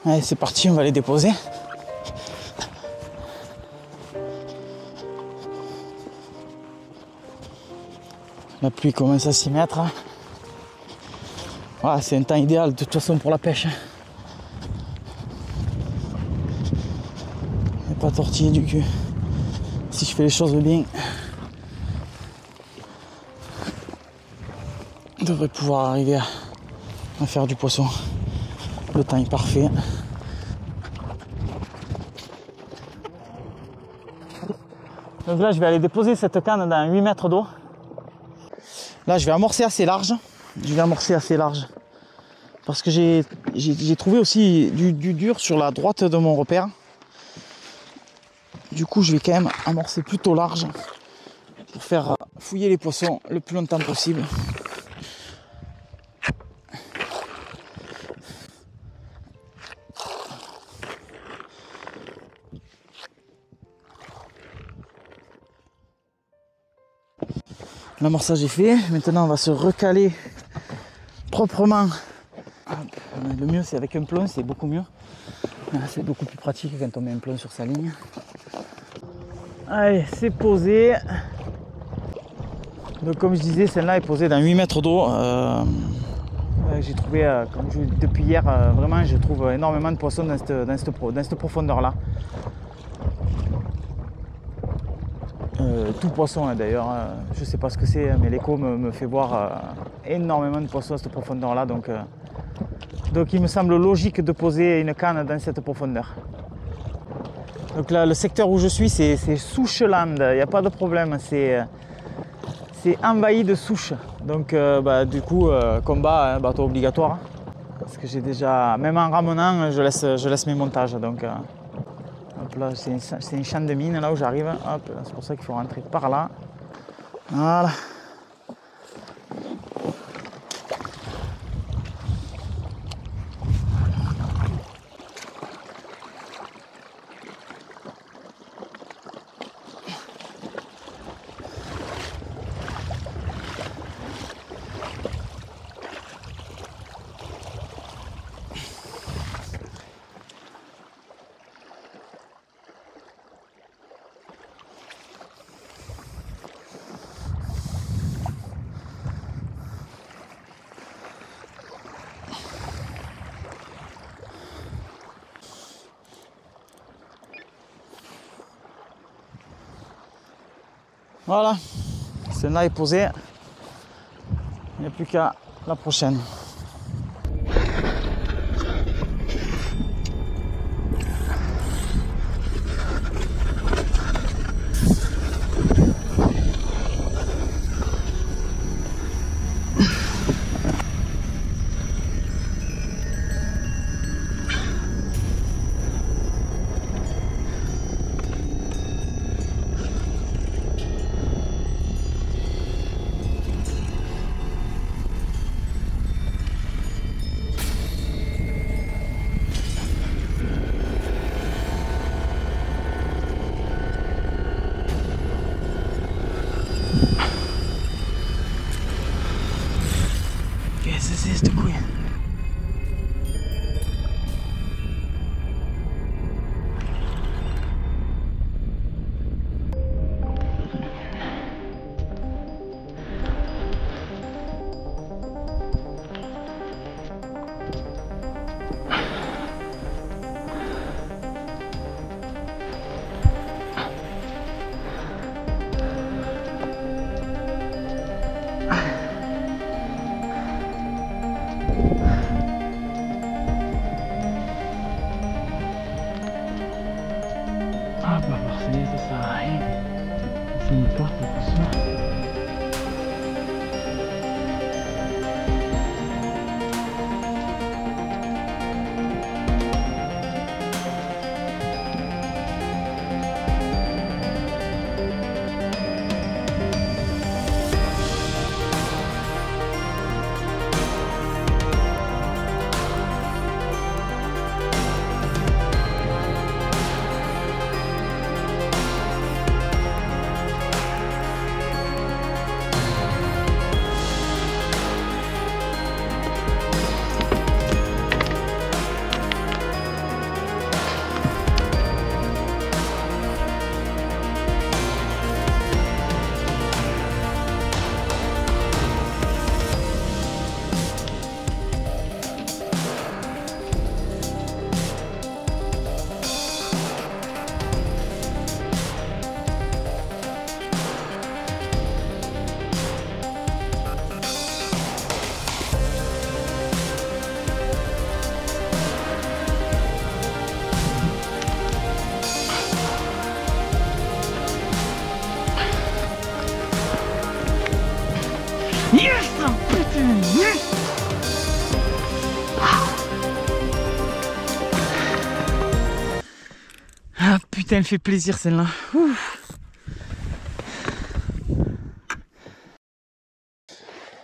Allez, c'est parti, on va les déposer. La pluie commence à s'y mettre. Voilà, c'est un temps idéal de toute façon pour la pêche. Et pas tortiller du cul. Si je fais les choses bien, je devrais pouvoir arriver à faire du poisson. Le temps est parfait. Donc là, je vais aller déposer cette canne dans 8 mètres d'eau. Là, je vais amorcer assez large. Parce que j'ai trouvé aussi du dur sur la droite de mon repère. Du coup, je vais quand même amorcer plutôt large pour faire fouiller les poissons le plus longtemps possible. L'amorçage est fait. Maintenant, on va se recaler proprement. Le mieux, c'est avec un plomb, c'est beaucoup mieux. C'est beaucoup plus pratique quand on met un plomb sur sa ligne. Allez, c'est posé. Donc comme je disais, celle-là est posée dans 8 mètres d'eau. J'ai trouvé, depuis hier, vraiment je trouve énormément de poissons dans cette profondeur-là. Tout poisson hein, d'ailleurs, je sais pas ce que c'est, mais l'écho me fait voir énormément de poissons à cette profondeur-là. Donc il me semble logique de poser une canne dans cette profondeur. Donc là, le secteur où je suis, c'est Soucheland, il n'y a pas de problème, c'est envahi de souches. Donc du coup, combat, hein, bateau obligatoire. Hein, parce que j'ai déjà, même en ramenant, je laisse mes montages. Donc hop là, c'est un champ de mine là où j'arrive. Hop, c'est pour ça qu'il faut rentrer par là. Voilà. Voilà, celle-là est posée. Il n'y a plus qu'à la prochaine. This is the queen. Yes! Putain, yes! Ah putain, elle fait plaisir celle-là.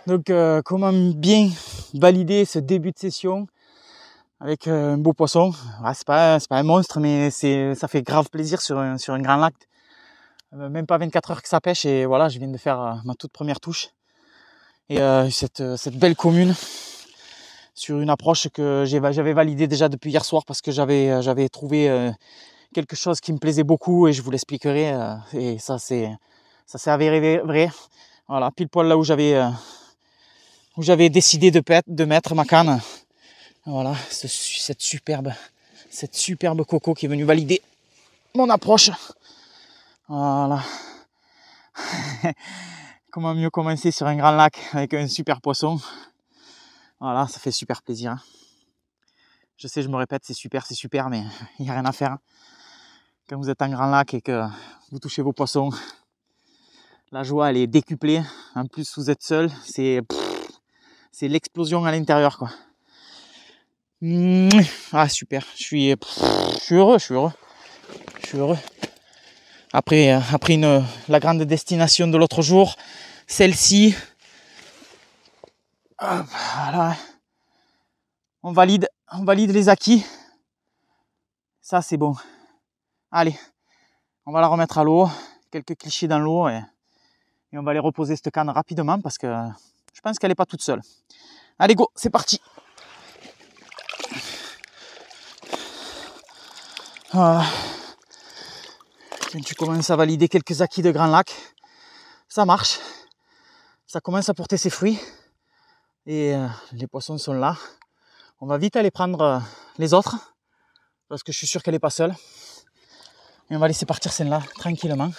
Donc comment bien valider ce début de session avec un beau poisson. Ah, c'est pas un monstre, mais ça fait grave plaisir sur un grand lac. Même pas 24 heures que ça pêche et voilà, je viens de faire ma toute première touche. Et cette belle commune sur une approche que j'avais validée déjà depuis hier soir parce que j'avais trouvé quelque chose qui me plaisait beaucoup et je vous l'expliquerai. Et ça s'est avéré vrai. Voilà, pile poil là où j'avais décidé de mettre ma canne. Voilà, cette superbe coco qui est venue valider mon approche. Voilà. Comment mieux commencer sur un grand lac avec un super poisson. Voilà, ça fait super plaisir. Hein. Je sais, je me répète, c'est super, mais il n'y a rien à faire. Quand vous êtes en grand lac et que vous touchez vos poissons, la joie, elle est décuplée. En plus, vous êtes seul, c'est l'explosion à l'intérieur, quoi. Ah, super, je suis heureux. Après la grande destination de l'autre jour, celle-ci, voilà, on valide les acquis. Ça, c'est bon. Allez, on va la remettre à l'eau, quelques clichés dans l'eau et on va aller reposer cette canne rapidement parce que je pense qu'elle n'est pas toute seule. Allez, go, c'est parti. Voilà. Quand tu commences à valider quelques acquis de Grand Lac, ça marche, ça commence à porter ses fruits et les poissons sont là. On va vite aller prendre les autres parce que je suis sûr qu'elle n'est pas seule. Et on va laisser partir celle-là tranquillement.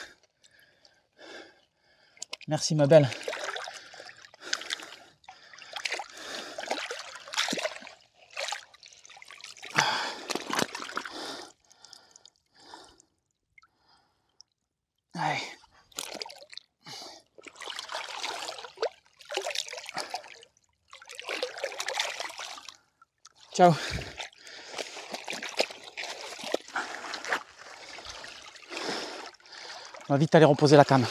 Merci ma belle. Allez. Ciao. On va vite aller reposer la canne.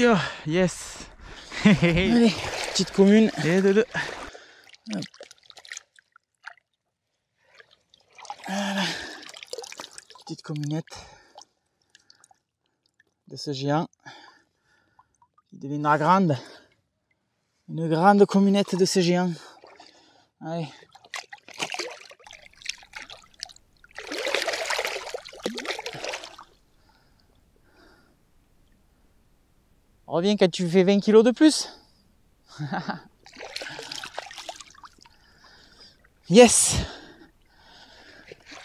Yo, yes. Allez, petite commune. Et de deux. Voilà. Petite communette de ce géant qui deviendra grande. Une grande communette de ce géant. Allez. Reviens quand tu fais 20 kilos de plus. Yes.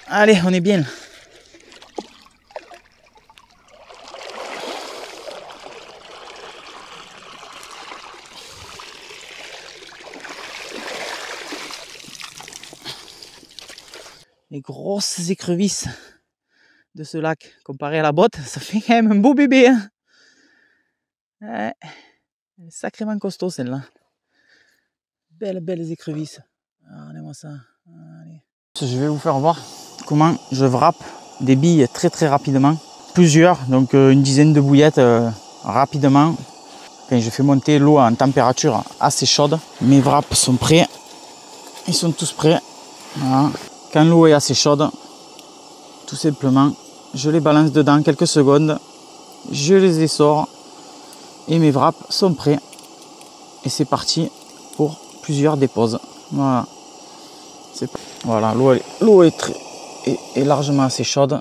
Allez, on est bien là. Les grosses écrevisses de ce lac comparé à la botte, ça fait quand même un beau bébé, hein. Ouais, sacrément costaud celle-là. Belles écrevisses. Regardez-moi ça. Allez. Je vais vous faire voir comment je wrappe des billes très rapidement. Plusieurs, donc une dizaine de bouillettes rapidement. Quand je fais monter l'eau en température assez chaude. Mes wraps sont prêts. Ils sont tous prêts. Voilà. Quand l'eau est assez chaude, tout simplement, je les balance dedans quelques secondes. Je les essore. Et mes wraps sont prêts. Et c'est parti pour plusieurs déposes. Voilà. Voilà, l'eau est largement assez chaude.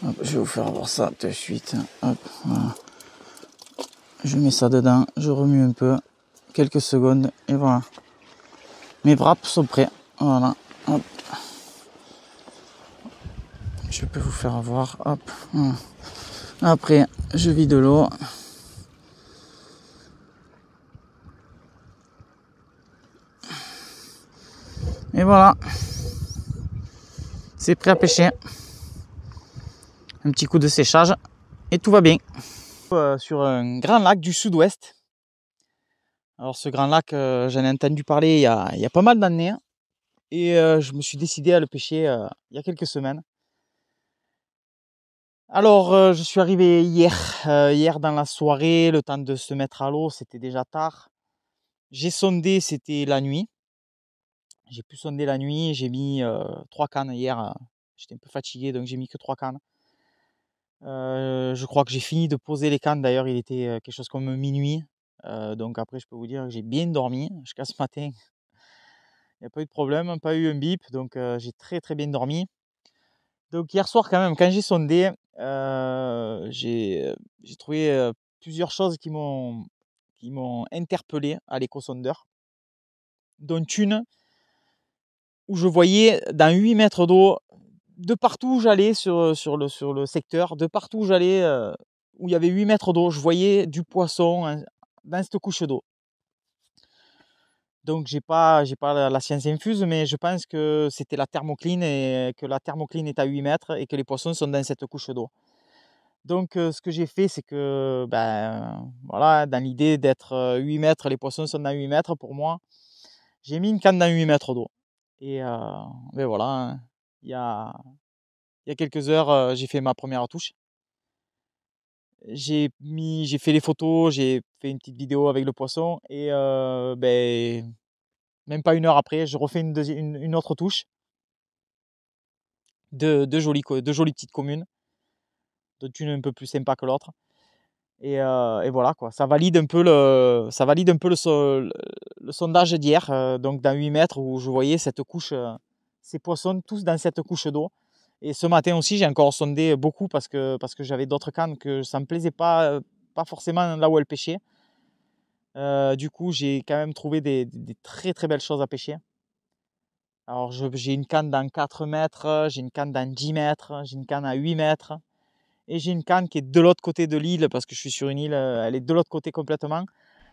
Hop, je vais vous faire voir ça tout de suite. Hop, voilà. Je mets ça dedans, je remue un peu, quelques secondes, et voilà. Mes wraps sont prêts. Voilà. Hop. Je peux vous faire voir. Hop. Voilà. Après, je vide l'eau. Et voilà, c'est prêt à pêcher. Un petit coup de séchage et tout va bien. Sur un grand lac du sud-ouest. Alors ce grand lac, j'en ai entendu parler il y a pas mal d'années. Et je me suis décidé à le pêcher il y a quelques semaines. Alors je suis arrivé hier dans la soirée, le temps de se mettre à l'eau, c'était déjà tard. J'ai sondé, c'était la nuit. J'ai pu sonder la nuit, j'ai mis 3 cannes hier. J'étais un peu fatigué, donc j'ai mis que 3 cannes. Je crois que j'ai fini de poser les cannes. D'ailleurs, il était quelque chose comme minuit. Donc après, je peux vous dire que j'ai bien dormi. Jusqu'à ce matin, il n'y a pas eu de problème, pas eu un bip. Donc j'ai très bien dormi. Donc hier soir, quand même, quand j'ai sondé, j'ai trouvé plusieurs choses qui m'ont interpellé à l'échosondeur. Dont une où je voyais dans 8 mètres d'eau, de partout où j'allais sur le secteur, de partout où j'allais, où il y avait 8 mètres d'eau, je voyais du poisson dans cette couche d'eau. Donc j'ai pas la science infuse, mais je pense que c'était la thermocline et que la thermocline est à 8 mètres et que les poissons sont dans cette couche d'eau. Donc ce que j'ai fait, c'est que, voilà, dans l'idée d'être 8 mètres, les poissons sont dans 8 mètres pour moi, j'ai mis une canne dans 8 mètres d'eau. Et voilà, hein, il y a quelques heures, j'ai fait ma première touche. J'ai fait les photos, j'ai fait une petite vidéo avec le poisson et même pas une heure après, je refais une autre touche. Deux jolies petites communes, dont une un peu plus sympa que l'autre. Et voilà quoi, ça valide un peu le sondage d'hier, donc dans 8 mètres où je voyais cette couche, ces poissons tous dans cette couche d'eau. Et ce matin aussi, j'ai encore sondé beaucoup parce que j'avais d'autres cannes que ça me plaisait pas forcément là où elles pêchaient. Du coup, j'ai quand même trouvé des très belles choses à pêcher. Alors j'ai une canne dans 4 mètres, j'ai une canne dans 10 mètres, j'ai une canne à 8 mètres. Et j'ai une canne qui est de l'autre côté de l'île, parce que je suis sur une île, elle est de l'autre côté complètement.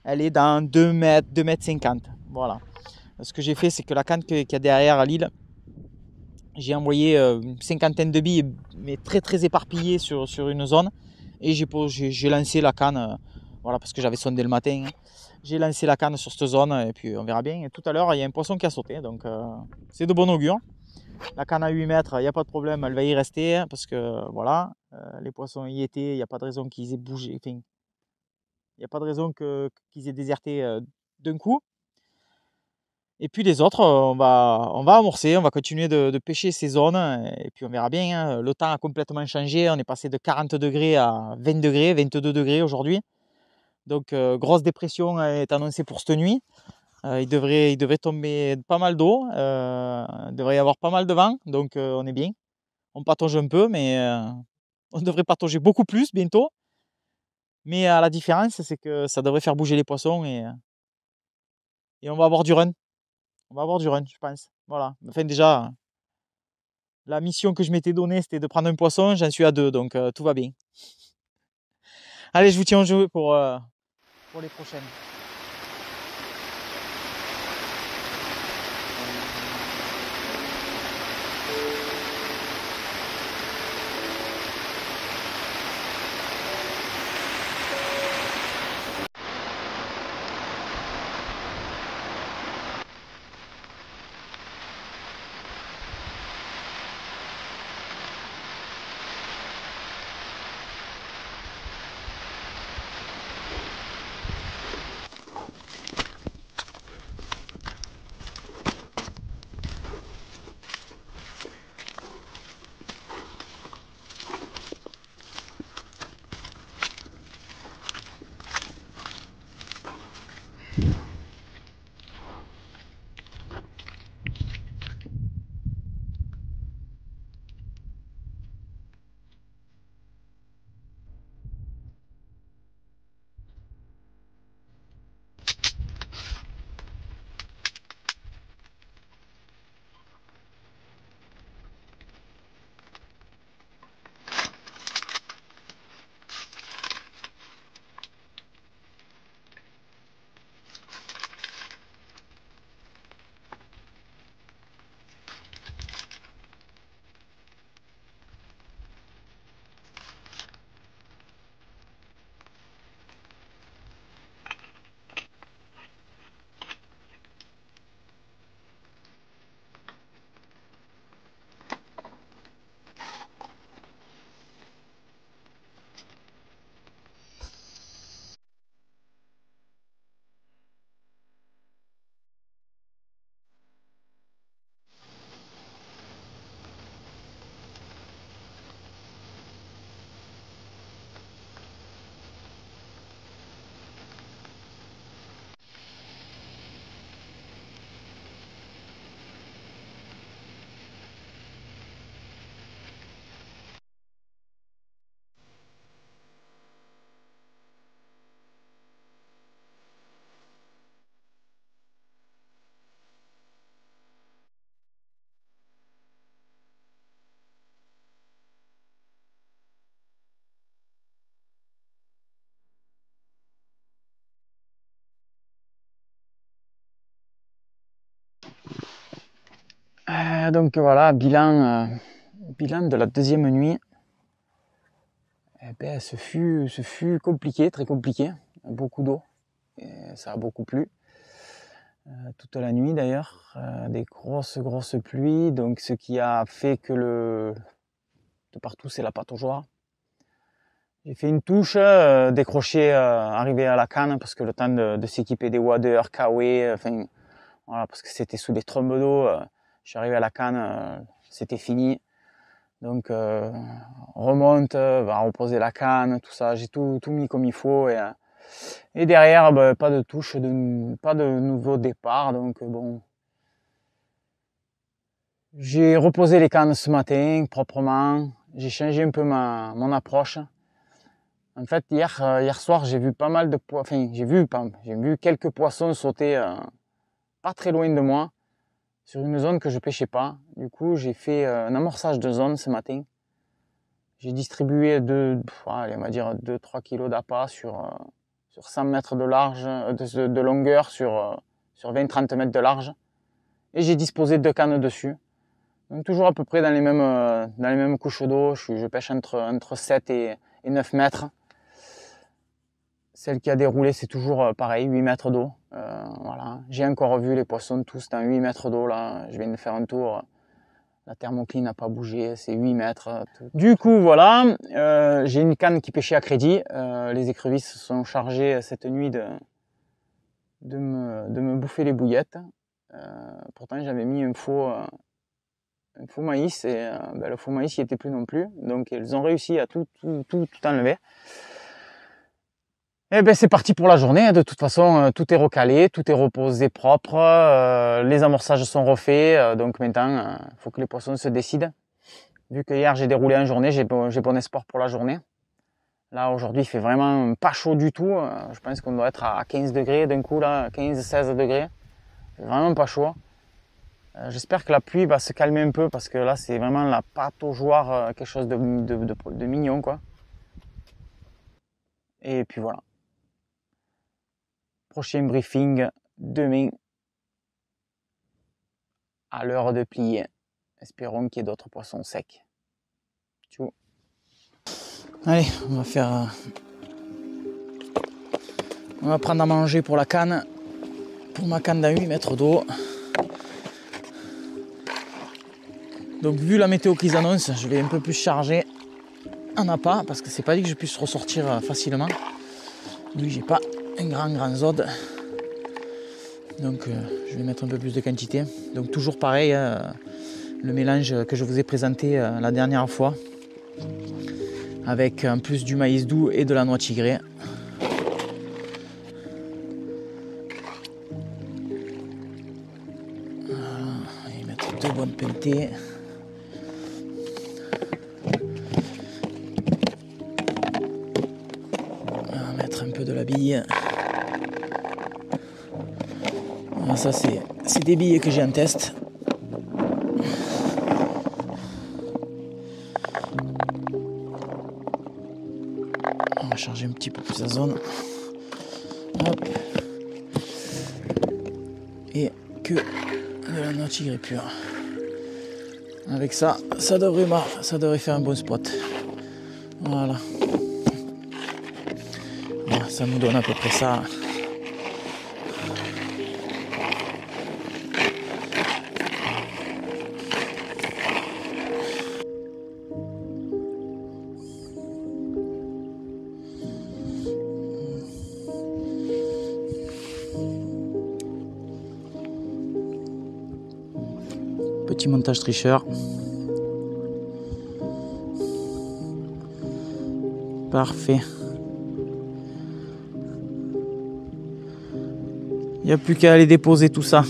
Elle est dans 2 mètres, 2 mètres 50. Voilà. Ce que j'ai fait, c'est que la canne qu'il y a derrière à l'île, j'ai envoyé une cinquantaine de billes, mais très éparpillées sur une zone. Et j'ai lancé la canne, voilà, parce que j'avais sondé le matin. J'ai lancé la canne sur cette zone, et puis on verra bien. Et tout à l'heure, il y a un poisson qui a sauté, donc c'est de bon augure. La canne à 8 mètres, il n'y a pas de problème, elle va y rester, parce que voilà, les poissons y étaient, il n'y a pas de raison qu'ils aient bougé. Enfin, Il n'y a pas de raison qu'ils aient déserté d'un coup. Et puis les autres, on va amorcer, on va continuer de pêcher ces zones et puis on verra bien. Hein. Le temps a complètement changé, on est passé de 40 degrés à 20 degrés, 22 degrés aujourd'hui. Donc grosse dépression est annoncée pour cette nuit. Il devrait tomber pas mal d'eau, il devrait y avoir pas mal de vent, donc on est bien. On patauge un peu, mais on devrait patauger beaucoup plus bientôt. Mais la différence, c'est que ça devrait faire bouger les poissons et on va avoir du run. On va avoir du run, je pense. Voilà. Enfin, déjà, la mission que je m'étais donnée, c'était de prendre un poisson. J'en suis à 2, donc tout va bien. Allez, je vous tiens au jeu pour les prochaines. Donc voilà, bilan de la deuxième nuit. Eh ben, ce fut compliqué, très compliqué. Beaucoup d'eau, ça a beaucoup plu. Toute la nuit d'ailleurs, des grosses pluies, donc ce qui a fait que de partout c'est la pataugeoire. J'ai fait une touche, décroché, arrivé à la canne parce que le temps de s'équiper des waders, kawaii, enfin voilà, parce que c'était sous des trombes d'eau. Je suis arrivé à la canne, c'était fini. Donc remonte, va reposer la canne, tout ça. J'ai tout mis comme il faut et derrière, pas de touche, pas de nouveau départ. Donc bon, j'ai reposé les cannes ce matin proprement. J'ai changé un peu mon approche. En fait, hier soir, j'ai vu pas mal de poissons. Enfin, j'ai vu quelques poissons sauter pas très loin de moi, sur une zone que je pêchais pas. Du coup, j'ai fait un amorçage de zone ce matin. J'ai distribué on va dire 2-3 kilos d'appât sur 100 mètres de large, de longueur, sur 20-30 mètres de large. Et j'ai disposé 2 cannes dessus. Donc toujours à peu près dans les mêmes couches d'eau. Je pêche entre 7 et 9 mètres. Celle qui a déroulé, c'est toujours pareil, 8 mètres d'eau. Voilà. J'ai encore vu les poissons tous dans 8 mètres d'eau là. Je viens de faire un tour. La thermocline n'a pas bougé, c'est 8 mètres. Du coup, voilà, j'ai une canne qui pêchait à crédit. Les écrevisses se sont chargées cette nuit de me bouffer les bouillettes. Pourtant, j'avais mis un faux maïs et le faux maïs n'y était plus non plus. Donc, elles ont réussi à tout enlever. Et ben c'est parti pour la journée. De toute façon, tout est recalé, tout est reposé propre, les amorçages sont refaits. Donc maintenant, il faut que les poissons se décident. Vu que hier j'ai déroulé en journée, j'ai bon espoir pour la journée. Là aujourd'hui il fait vraiment pas chaud du tout. Je pense qu'on doit être à 15 degrés d'un coup là, 15-16 degrés. C'est vraiment pas chaud. J'espère que la pluie va se calmer un peu parce que là c'est vraiment la pâte aux joie, quelque chose de mignon quoi. Et puis voilà. Prochain briefing demain à l'heure de plier. Espérons qu'il y ait d'autres poissons secs. Tchou. Allez, on va prendre à manger pour la canne. Pour ma canne d'un 8 mètres d'eau. Donc vu la météo qu'ils annoncent, je vais un peu plus charger en appât parce que c'est pas dit que je puisse ressortir facilement. Lui j'ai pas un grand zode. Donc je vais mettre un peu plus de quantité. Donc toujours pareil, le mélange que je vous ai présenté la dernière fois. Avec en plus du maïs doux et de la noix tigrée. Voilà, on va mettre 2 bonnes pentées. On va mettre un peu de la bille. Voilà, ça c'est des billes que j'ai en test. On va charger un petit peu plus la zone. Hop. Et que de la noix tigrée pure. Avec ça, ça devrait faire un bon spot. Voilà. Voilà, ça nous donne à peu près ça. Petit montage tricheur. Parfait. Il n'y a plus qu'à aller déposer tout ça.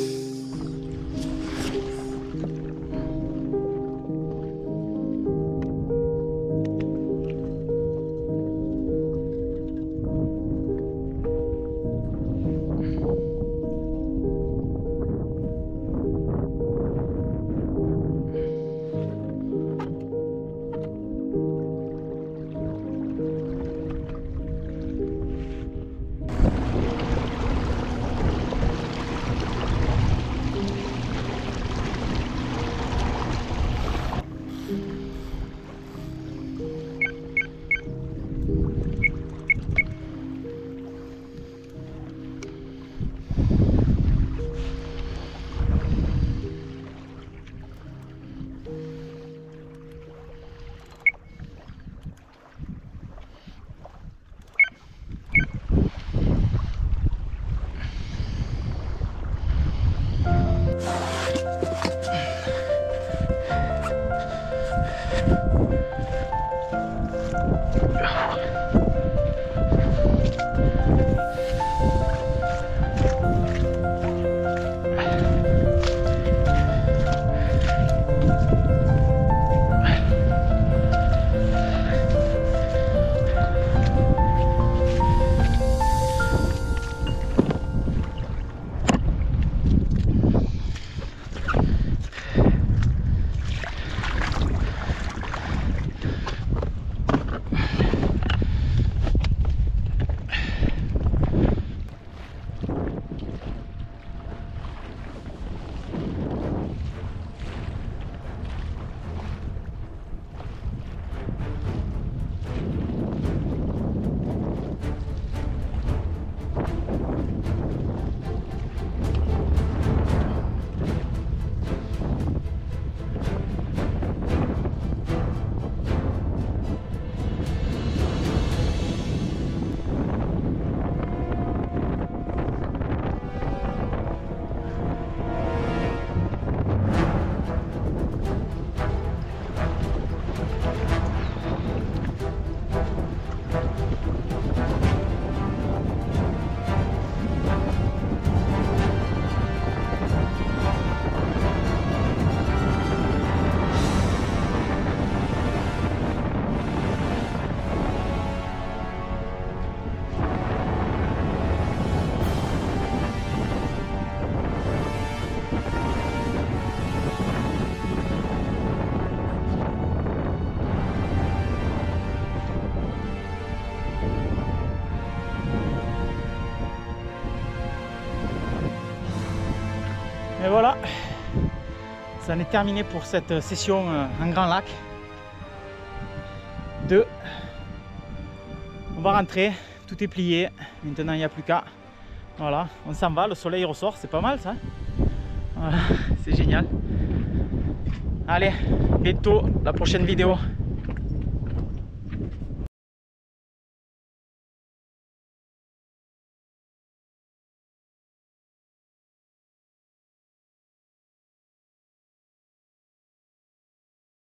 Ça en est terminé pour cette session en Grand Lac 2. On va rentrer, tout est plié, maintenant il n'y a plus qu'à. Voilà, on s'en va, le soleil ressort, c'est pas mal ça. Voilà, c'est génial. Allez, bientôt la prochaine vidéo.